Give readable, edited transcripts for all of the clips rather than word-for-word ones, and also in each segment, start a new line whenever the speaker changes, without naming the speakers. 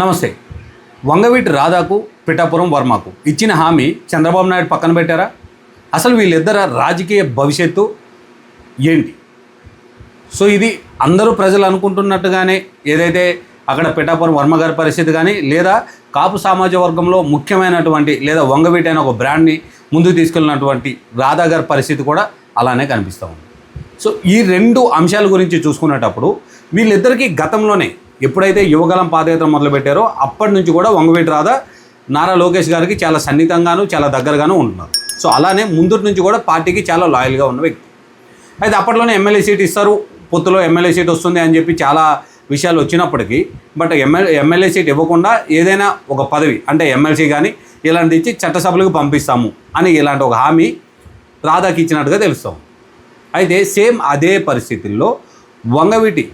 నమస్తే. వంగవీటి రాధాకు, పిఠాపురం వర్మకు ఇచ్చిన హామీ చంద్రబాబు నాయుడు పక్కన పెట్టారా? అసలు వీళ్ళిద్దర రాజకీయ భవిష్యత్తు ఏంటి? సో ఇది అందరూ ప్రజలు అనుకుంటున్నట్టుగానే ఏదైతే అక్కడ పిఠాపురం వర్మ గారి పరిస్థితి కానీ, లేదా కాపు సామాజిక వర్గంలో ముఖ్యమైనటువంటి లేదా వంగవీటి అనే ఒక బ్రాండ్ని ముందుకు తీసుకెళ్ళినటువంటి రాధా గారి పరిస్థితి కూడా అలానే కనిపిస్తూ ఉంది. సో ఈ రెండు అంశాల గురించి చూసుకునేటప్పుడు వీళ్ళిద్దరికీ గతంలోనే ఎప్పుడైతే యువగలం పాదయాత్ర మొదలుపెట్టారో అప్పటి నుంచి కూడా వంగవీటి రాధా నారా లోకేష్ గారికి చాలా సన్నిహితంగాను చాలా దగ్గరగాను ఉంటున్నారు. సో అలానే ముందు నుంచి కూడా పార్టీకి చాలా లాయల్గా ఉన్న వ్యక్తి. అయితే అప్పట్లోనే ఎమ్మెల్యే సీట్ ఇస్తారు, పొత్తులో ఎమ్మెల్యే సీట్ వస్తుంది అని చెప్పి చాలా విషయాలు వచ్చినప్పటికీ బట్ ఎమ్మెల్యే సీట్ ఇవ్వకుండా ఏదైనా ఒక పదవి అంటే ఎమ్మెల్సీ కానీ ఇలాంటి ఇచ్చి చట్టసభలకు పంపిస్తాము అని ఇలాంటి ఒక హామీ రాధాకి ఇచ్చినట్టుగా తెలుస్తాం. అయితే సేమ్ అదే పరిస్థితుల్లో వంగవీటి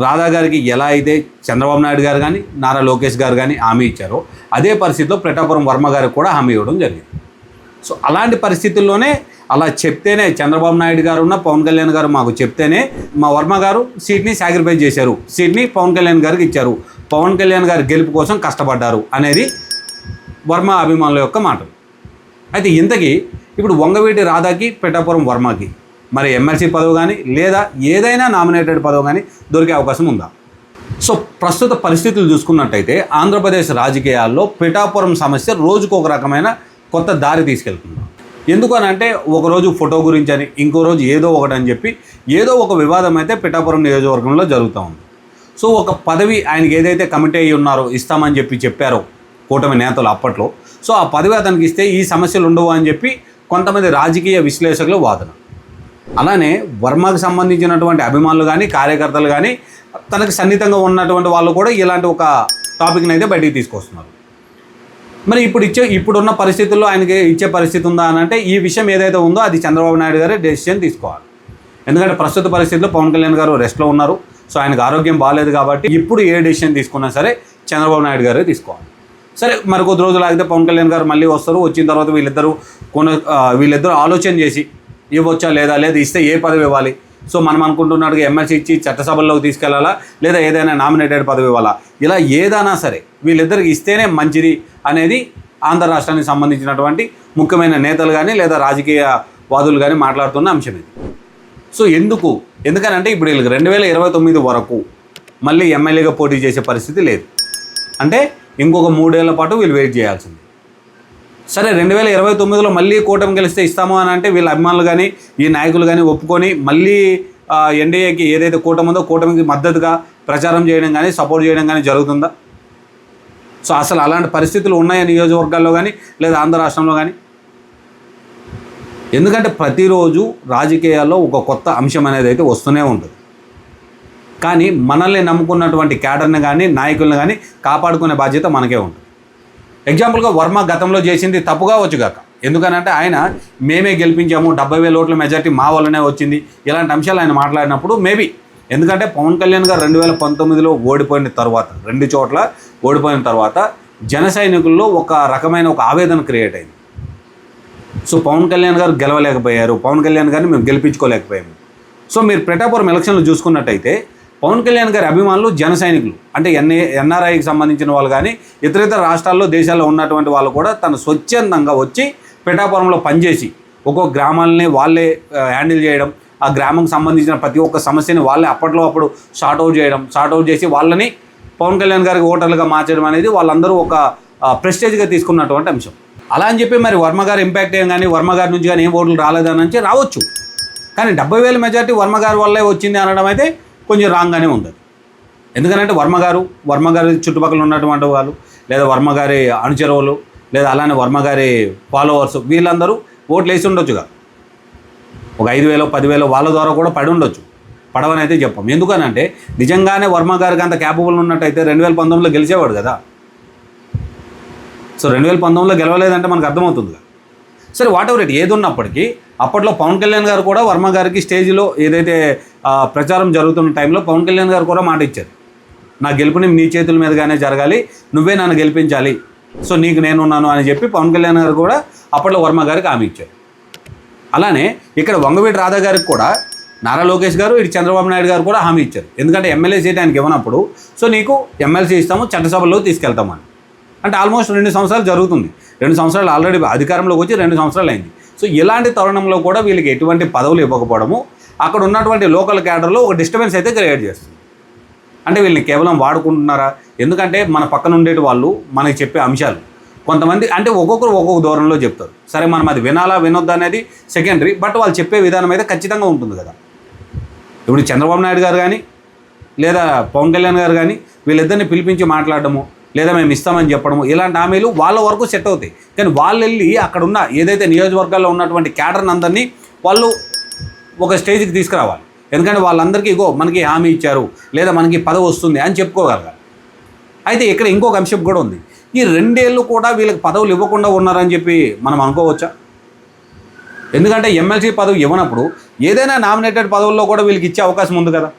రాధా గారికి ఎలా అయితే చంద్రబాబు నాయుడు గారు కానీ నారా లోకేష్ గారు కానీ హామీ ఇచ్చారో అదే పరిస్థితిలో పిఠాపురం వర్మ గారికి కూడా హామీ ఇవ్వడం జరిగింది. సో అలాంటి పరిస్థితుల్లోనే అలా చెప్తేనే చంద్రబాబు నాయుడు గారు ఉన్న పవన్ కళ్యాణ్ గారు మాకు చెప్తేనే మా వర్మ గారు సీట్ని సాక్రిఫైస్ చేశారు, సీట్ని పవన్ కళ్యాణ్ గారికి ఇచ్చారు, పవన్ కళ్యాణ్ గారి గెలుపు కోసం కష్టపడ్డారు అనేది వర్మ అభిమానుల యొక్క మాట. అయితే ఇంతకీ ఇప్పుడు వంగవీటి రాధాకి పిఠాపురం వర్మకి మరి ఎమ్మెల్సీ పదవి కానీ లేదా ఏదైనా నామినేటెడ్ పదవి కానీ దొరికే అవకాశం ఉందా? సో ప్రస్తుత పరిస్థితులు చూసుకున్నట్టయితే ఆంధ్రప్రదేశ్ రాజకీయాల్లో పిఠాపురం సమస్య రోజుకు ఒక రకమైన కొత్త దారి తీసుకెళ్తుంది. ఎందుకు అని అంటే ఒకరోజు ఫోటో గురించి అని, ఇంకో రోజు ఏదో ఒకటి అని చెప్పి ఏదో ఒక వివాదం అయితే పిఠాపురం నియోజకవర్గంలో జరుగుతూ ఉంది. సో ఒక పదవి ఆయనకి ఏదైతే కమిటీ అయ్యి ఉన్నారో ఇస్తామని చెప్పారో కూటమి నేతలు అప్పట్లో, సో ఆ పదవి అతనికి ఇస్తే ఈ సమస్యలు ఉండవు అని చెప్పి కొంతమంది రాజకీయ విశ్లేషకులు వాదన. అలానే వర్మకు సంబంధించినటువంటి అభిమానులు కానీ కార్యకర్తలు కానీ తనకు సన్నిహితంగా ఉన్నటువంటి వాళ్ళు కూడా ఇలాంటి ఒక టాపిక్ని అయితే బయటికి తీసుకొస్తున్నారు. మరి ఇప్పుడున్న పరిస్థితుల్లో ఆయనకి ఇచ్చే పరిస్థితి ఉందా అని అంటే ఈ విషయం ఏదైతే ఉందో అది చంద్రబాబు నాయుడు గారే డెసిషన్ తీసుకోవాలి. ఎందుకంటే ప్రస్తుత పరిస్థితుల్లో పవన్ కళ్యాణ్ గారు రెస్ట్లో ఉన్నారు. సో ఆయనకు ఆరోగ్యం బాగాలేదు కాబట్టి ఇప్పుడు ఏ డెసిషన్ తీసుకున్నా సరే చంద్రబాబు నాయుడు గారే తీసుకోవాలి. సరే మరి కొద్ది రోజులు ఆగితే పవన్ కళ్యాణ్ గారు మళ్ళీ వస్తారు, వచ్చిన తర్వాత వీళ్ళిద్దరూ ఆలోచన చేసి ఇవ్వచ్చా లేదా ఇస్తే ఏ పదవి ఇవ్వాలి, సో మనం అనుకుంటున్నట్టుగా ఎమ్మెల్సీ ఇచ్చి చట్టసభల్లోకి తీసుకెళ్లాలా లేదా ఏదైనా నామినేటెడ్ పదవి ఇవ్వాలా, ఇలా ఏదైనా సరే వీళ్ళిద్దరికి ఇస్తేనే మంచిది అనేది ఆంధ్ర రాష్ట్రానికి సంబంధించినటువంటి ముఖ్యమైన నేతలు కానీ లేదా రాజకీయ వాదులు కానీ మాట్లాడుతున్న అంశం ఇది. సో ఎందుకనంటే ఇప్పుడు వీళ్ళకి 2029 వరకు మళ్ళీ ఎమ్మెల్యేగా పోటీ చేసే పరిస్థితి లేదు. అంటే ఇంకొక 3 ఏళ్ల పాటు వీళ్ళు వెయిట్ చేయాల్సింది. సరే 2029లో మళ్ళీ కూటమి గెలిస్తే ఇస్తాము అని అంటే వీళ్ళ అభిమానులు కానీ ఈ నాయకులు కానీ ఒప్పుకొని మళ్ళీ ఎన్డీఏకి ఏదైతే కూటమి ఉందో కూటమికి మద్దతుగా ప్రచారం చేయడం కానీ సపోర్ట్ చేయడం కానీ జరుగుతుందా? సో అసలు అలాంటి పరిస్థితులు ఉన్నాయా నియోజకవర్గాల్లో కానీ లేదా ఆంధ్ర రాష్ట్రంలో కానీ? ఎందుకంటే ప్రతిరోజు రాజకీయాల్లో ఒక కొత్త అంశం అనేది అయితే వస్తూనే ఉంటుంది. కానీ మనల్ని నమ్ముకున్నటువంటి క్యాడర్ని కానీ నాయకులను కానీ కాపాడుకునే బాధ్యత మనకే ఉంటుంది. ఎగ్జాంపుల్గా వర్మ గతంలో చేసింది తప్పుగా వచ్చుగాక, ఎందుకనంటే ఆయన మేమే గెలిపించాము, 70,000 ఓట్ల మెజార్టీ మా వల్లనే వచ్చింది, ఇలాంటి అంశాలు ఆయన మాట్లాడినప్పుడు మేబీ ఎందుకంటే పవన్ కళ్యాణ్ గారు 2019లో ఓడిపోయిన తర్వాత 2 చోట్ల ఓడిపోయిన తర్వాత జన సైనికుల్లో ఒక రకమైన ఒక ఆవేదన క్రియేట్ అయింది. సో పవన్ కళ్యాణ్ గారు గెలవలేకపోయారు, పవన్ కళ్యాణ్ గారిని మేము గెలిపించుకోలేకపోయాము. సో మీరు పిఠాపురం ఎలక్షన్లు చూసుకున్నట్టయితే పవన్ కళ్యాణ్ గారి అభిమానులు జన సైనికులు అంటే ఎన్ఆర్ఐకి సంబంధించిన వాళ్ళు కానీ ఇతర రాష్ట్రాల్లో దేశాల్లో ఉన్నటువంటి వాళ్ళు కూడా తను స్వచ్ఛందంగా వచ్చి పిఠాపురంలో పనిచేసి ఒక్కొక్క గ్రామాలని వాళ్ళే హ్యాండిల్ చేయడం, ఆ గ్రామంకి సంబంధించిన ప్రతి ఒక్క సమస్యని వాళ్ళే అప్పుడు షార్ట్అవుట్ చేసి వాళ్ళని పవన్ కళ్యాణ్ గారికి ఓటర్లుగా మార్చడం అనేది వాళ్ళందరూ ఒక ప్రెస్టేజ్గా తీసుకున్నటువంటి అంశం. అలా అని చెప్పి మరి వర్మ గారు ఇంపాక్ట్ ఏం కానీ వర్మ గారి నుంచి కానీ ఏం ఓట్లు రాలేదని అంటే రావచ్చు, కానీ 70,000 మెజార్టీ వర్మ గారి వల్లే వచ్చింది అనడం అయితే కొంచెం రాంగ్గానే ఉంది. ఎందుకంటే వర్మ గారి చుట్టుపక్కల ఉన్నటువంటి వాళ్ళు లేదా వర్మ గారి అనుచరువులు లేదా అలానే వర్మ గారి ఫాలోవర్స్ వీళ్ళందరూ ఓట్లు వేసి ఉండొచ్చుగా, ఒక 5,000 10,000 వాళ్ళ ద్వారా కూడా పడి ఉండొచ్చు, పడవని అయితే చెప్పాం. ఎందుకనంటే నిజంగానే వర్మ గారికి అంత క్యాపబుల్ ఉన్నట్టయితే 2019లో గెలిచేవాడు కదా. సో 2019లో గెలవలేదంటే మనకు అర్థమవుతుందిగా. సరే వాట్ ఎవర్ ఇట్ ఏది ఉన్నప్పటికీ అప్పట్లో పవన్ కళ్యాణ్ గారు కూడా వర్మ గారికి స్టేజ్లో ఏదైతే ప్రచారం జరుగుతున్న టైంలో పవన్ కళ్యాణ్ గారు కూడా మాట ఇచ్చారు, నా గెలుపుని నీ చేతుల మీదుగానే జరగాలి, నువ్వే నన్ను గెలిపించాలి, సో నీకు నేనున్నాను అని చెప్పి పవన్ కళ్యాణ్ గారు కూడా అప్పట్లో వర్మ గారికి హామీ ఇచ్చారు. అలానే ఇక్కడ వంగవీటి రాధా గారికి కూడా నారా లోకేష్ గారు ఇటు చంద్రబాబు నాయుడు గారు కూడా హామీ ఇచ్చారు. ఎందుకంటే ఎమ్మెల్యే సీట్ ఆయనకి ఇవ్వనప్పుడు సో నీకు ఎమ్మెల్సీ ఇస్తాము, చట్టసభలో తీసుకెళ్తామని. అంటే ఆల్మోస్ట్ 2 సంవత్సరాలు జరుగుతుంది. 2 సంవత్సరాలు ఆల్రెడీ అధికారంలోకి వచ్చి 2 సంవత్సరాలు అయింది. సో ఇలాంటి తరుణంలో కూడా వీళ్ళకి ఎటువంటి పదవులు ఇవ్వకపోవడము అక్కడ ఉన్నటువంటి లోకల్ క్యాడర్లో ఒక డిస్టర్బెన్స్ అయితే క్రియేట్ చేస్తుంది. అంటే వీళ్ళని కేవలం వాడుకుంటున్నారా? ఎందుకంటే మన పక్కన ఉండేటి వాళ్ళు మనకి చెప్పే అంశాలు కొంతమంది అంటే ఒక్కొక్కరు ఒక్కొక్క దూరంలో చెప్తారు. సరే మనం అది వినాలా వినొద్దా అనేది సెకండరీ, బట్ వాళ్ళు చెప్పే విధానం అయితే ఖచ్చితంగా ఉంటుంది కదా. ఇప్పుడు చంద్రబాబు నాయుడు గారు కానీ లేదా పవన్ కళ్యాణ్ గారు కానీ వీళ్ళిద్దరిని పిలిపించి మాట్లాడడము లేదా మేము ఇస్తామని చెప్పడము ఇలాంటి హామీలు వాళ్ళ వరకు సెట్ అవుతాయి. కానీ వాళ్ళు వెళ్ళి అక్కడ ఉన్న ఏదైతే నియోజకవర్గాల్లో ఉన్నటువంటి క్యాడర్ని అందరినీ వాళ్ళు ఒక స్టేజ్కి తీసుకురావాలి. ఎందుకంటే వాళ్ళందరికీ ఇగో మనకి హామీ ఇచ్చారు లేదా మనకి పదవి వస్తుంది అని చెప్పుకోగలగాలి. అయితే ఇక్కడ ఇంకొక అంశం కూడా ఉంది. ఈ 2 ఏళ్ళు కూడా వీళ్ళకి పదవులు ఇవ్వకుండా ఉన్నారని చెప్పి మనం అనుకోవచ్చా? ఎందుకంటే ఎమ్మెల్సీ పదవి ఇవ్వనప్పుడు ఏదైనా నామినేటెడ్ పదవుల్లో కూడా వీళ్ళకి ఇచ్చే అవకాశం ఉంది కదా.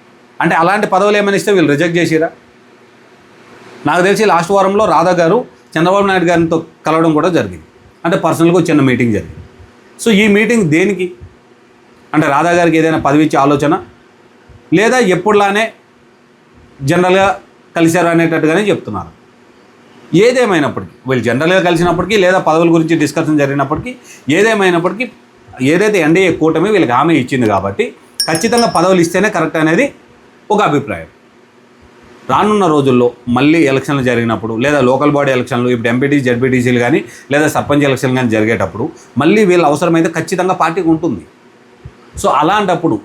అంటే అలాంటి పదవులు ఏమైనా ఇస్తే వీళ్ళు రిజెక్ట్ చేసిరా? నాకు తెలిసి లాస్ట్ వారంలో రాధా గారు చంద్రబాబు నాయుడు గారితో కలవడం కూడా జరిగింది. అంటే పర్సనల్గా చిన్న మీటింగ్ జరిగింది. సో ఈ మీటింగ్ దేనికి? అంటే రాధా గారికి ఏదైనా పదవి ఇచ్చే ఆలోచన లేదా ఎప్పుడులానే జనరల్గా కలిశారు అనేటట్టుగానే చెప్తున్నారు. ఏదేమైనప్పటికీ వీళ్ళు జనరల్గా కలిసినప్పటికీ లేదా పదవుల గురించి డిస్కషన్ జరిగినప్పటికీ ఏదేమైనప్పటికీ ఏదైతే ఎన్డీఏ కూటమి వీళ్ళకి హామీ ఇచ్చింది కాబట్టి ఖచ్చితంగా పదవులు ఇస్తేనే కరెక్ట్ అనేది ఒక అభిప్రాయం. రానున్న రోజుల్లో మళ్ళీ ఎలక్షన్లు జరిగినప్పుడు లేదా లోకల్ బాడీ ఎలక్షన్లు ఇప్పుడు ఎంపీటీ జెడ్పీటీసీలు కానీ లేదా సర్పంచ్ ఎలక్షన్లు కానీ జరిగేటప్పుడు మళ్ళీ వీళ్ళు అవసరమైతే ఖచ్చితంగా పార్టీకి ఉంటుంది. సో అలాంటప్పుడు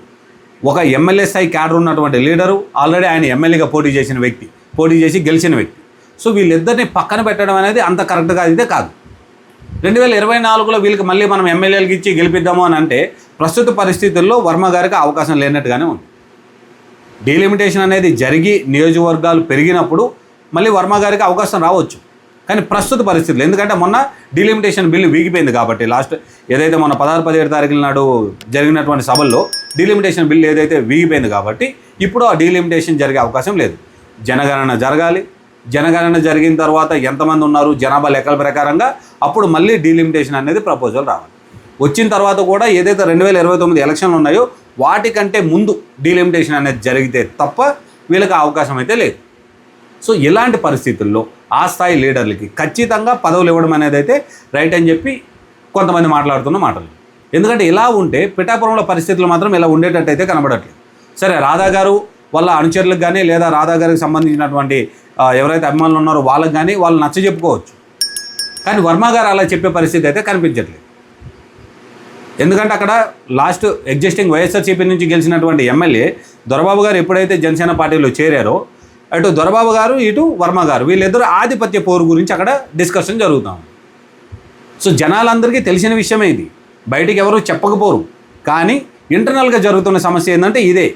ఒక ఎమ్మెల్యే స్థాయి క్యాడర్ ఉన్నటువంటి లీడరు ఆల్రెడీ ఆయన ఎమ్మెల్యేగా పోటీ చేసి గెలిచిన వ్యక్తి. సో వీళ్ళిద్దరిని పక్కన పెట్టడం అనేది అంత కరెక్ట్గా అయితే కాదు. 2024లో వీళ్ళకి మళ్ళీ మనం ఎమ్మెల్యేలకు ఇచ్చి గెలిపిద్దాము అని అంటే ప్రస్తుత పరిస్థితుల్లో వర్మ గారికి అవకాశం లేనట్టుగానే ఉంది. డీలిమిటేషన్ అనేది జరిగి నియోజకవర్గాలు పెరిగినప్పుడు మళ్ళీ వర్మ గారికి అవకాశం రావచ్చు. కానీ ప్రస్తుత పరిస్థితులు ఎందుకంటే మొన్న డీలిమిటేషన్ బిల్లు వీగిపోయింది కాబట్టి లాస్ట్ ఏదైతే మొన్న 16-17 తారీఖుల నాడు జరిగినటువంటి సభల్లో డీలిమిటేషన్ బిల్లు ఏదైతే వీగిపోయింది కాబట్టి ఇప్పుడు ఆ డీలిమిటేషన్ జరిగే అవకాశం లేదు. జనగణన జరగాలి. జనగణన జరిగిన తర్వాత ఎంతమంది ఉన్నారు జనాభా లెక్కల ప్రకారంగా అప్పుడు మళ్ళీ డీలిమిటేషన్ అనేది ప్రపోజల్ రావాలి. వచ్చిన తర్వాత కూడా ఏదైతే 2029 ఎలక్షన్లు ఉన్నాయో వాటికంటే ముందు డీలిమిటేషన్ అనేది జరిగితే తప్ప వీళ్ళకి అవకాశం అయితే లేదు. సో ఇలాంటి పరిస్థితుల్లో ఆ స్థాయి లీడర్లకి ఖచ్చితంగా పదవులు ఇవ్వడం అనేది అయితే రైట్ అని చెప్పి కొంతమంది మాట్లాడుతున్న మాటలు. ఎందుకంటే ఇలా ఉంటే పిఠాపురంలో పరిస్థితులు మాత్రం ఇలా ఉండేటట్టయితే కనబడట్లేదు. సరే రాధా గారు వాళ్ళ అనుచరులకు కానీ లేదా రాధా గారికి సంబంధించినటువంటి ఎవరైతే అభిమానులు ఉన్నారో వాళ్ళకి కానీ వాళ్ళు నచ్చ చెప్పుకోవచ్చు. కానీ వర్మ గారు అలా చెప్పే పరిస్థితి అయితే కనిపించట్లేదు. ఎందుకంటే అక్కడ లాస్ట్ ఎగ్జిస్టింగ్ వైఎస్ఆర్సీపీ నుంచి గెలిచినటువంటి ఎమ్మెల్యే దొరబాబు గారు ఎప్పుడైతే జనసేన పార్టీలో చేరారో అటు దొరబాబు గారు ఇటు వర్మ గారు వీళ్ళిద్దరూ ఆధిపత్య పోరు గురించి అక్కడ డిస్కషన్ జరుగుతాం. సో జనాలందరికీ తెలిసిన విషయమే ఇది, బయటికి ఎవరు చెప్పకపోరు. కానీ ఇంటర్నల్గా జరుగుతున్న సమస్య ఏంటంటే ఇదే.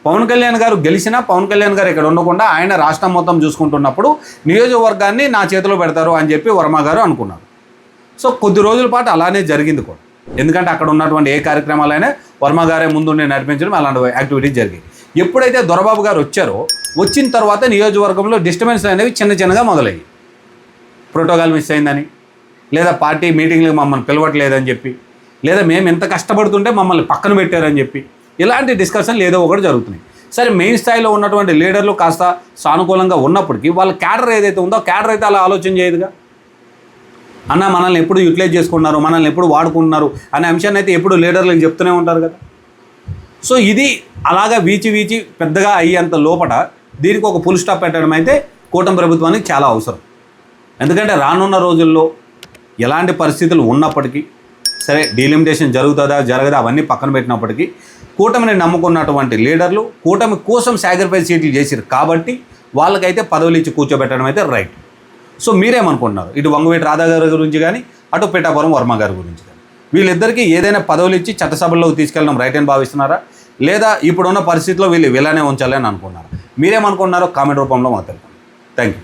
పవన్ కళ్యాణ్ గారు గెలిచినా పవన్ కళ్యాణ్ గారు ఇక్కడ ఉండకుండా ఆయన రాష్ట్రం మొత్తం చూసుకుంటున్నప్పుడు నియోజకవర్గాన్ని నా చేతిలో పెడతారు అని చెప్పి వర్మ గారు అనుకున్నారు. సో కొద్ది రోజుల పాటు అలానే జరిగింది కూడా. ఎందుకంటే అక్కడ ఉన్నటువంటి ఏ కార్యక్రమాలైనా వర్మ గారే ముందుండి నడిపించడం అలాంటి యాక్టివిటీస్ జరిగాయి. ఎప్పుడైతే దొరబాబు గారు వచ్చారో వచ్చిన తర్వాత నియోజకవర్గంలో డిస్టర్బెన్స్ అనేవి చిన్నగా మొదలయ్యాయి. ప్రోటోకాల్ మిస్ అయిందని లేదా పార్టీ మీటింగ్లకు మమ్మల్ని పిలవట్లేదని చెప్పి లేదా మేము ఎంత కష్టపడుతుంటే మమ్మల్ని పక్కన పెట్టారని చెప్పి ఇలాంటి డిస్కషన్లు ఏదో ఒకటి జరుగుతున్నాయి. సరే మెయిన్ స్థాయిలో ఉన్నటువంటి లీడర్లు కాస్త సానుకూలంగా ఉన్నప్పటికీ వాళ్ళ క్యాడర్ ఏదైతే ఉందో క్యాడర్ అయితే అలా ఆలోచన చేయదుగా. అన్న మనల్ని ఎప్పుడు యూటిలైజ్ చేసుకున్నారు, మనల్ని ఎప్పుడు వాడుకుంటున్నారు అనే అంశాన్ని అయితే ఎప్పుడు లీడర్లకు చెప్తూనే ఉంటారు కదా. సో ఇది అలాగా వీచి పెద్దగా అయ్యేంత లోపల దీనికి ఒక ఫుల్ స్టాప్ పెట్టడం అయితే కూటమి ప్రభుత్వానికి చాలా అవసరం. ఎందుకంటే రానున్న రోజుల్లో ఎలాంటి పరిస్థితులు ఉన్నప్పటికీ సరే డీలిమిటేషన్ జరుగుతుందా జరగదా అవన్నీ పక్కన పెట్టినప్పటికీ కూటమిని నమ్ముకున్నటువంటి లీడర్లు కూటమి కోసం సాక్రిఫైస్ సీట్లు చేశారు కాబట్టి వాళ్ళకైతే పదవులు ఇచ్చి కూర్చోబెట్టడం అయితే రైట్. సో మీరేమనుకుంటున్నారు ఇటు వంగవీటి రాధా గారి గురించి కానీ అటు పిఠాపురం వర్మ గారి గురించి కానీ వీళ్ళిద్దరికీ ఏదైనా పదవులు ఇచ్చి చట్టసభల్లోకి తీసుకెళ్ళడం రైట్ అని భావిస్తున్నారా లేదా ఇప్పుడున్న పరిస్థితిలో వీళ్ళు ఇలానే ఉంచాలని అనుకున్నారా? మీరేమనుకుంటున్నారో కామెంట్ రూపంలో మాకు తెలుపండి. Thank you.